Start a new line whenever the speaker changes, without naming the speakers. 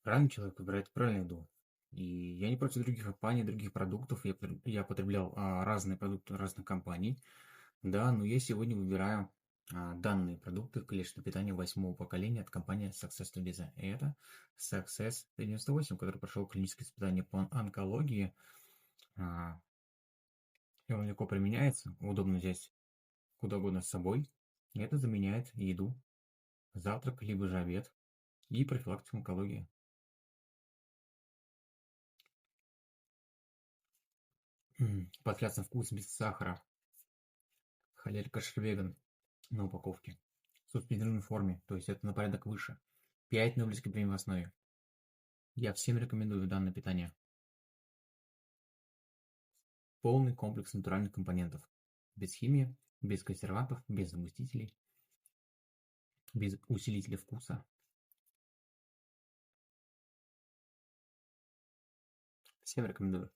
Правильный человек выбирает правильную еду. И я не против других компаний, других продуктов. Я потреблял разные продукты разных компаний. Да, но я сегодня выбираю данные продукты клеточного питания восьмого поколения от компании Success to Design. И это Success 98, который прошел клиническое испытание по онкологии. А, и он легко применяется, удобно взять куда угодно с собой. И это заменяет еду, завтрак, либо же обед и профилактику онкологии. Подсказка вкус без сахара. Халяль кашер веган на упаковке. В суспендированной форме, то есть это на порядок выше. 5 нобелевских премий в основе. Я всем рекомендую данное питание. Полный комплекс натуральных компонентов. Без химии, без консервантов, без загустителей, без усилителя вкуса. Всем рекомендую.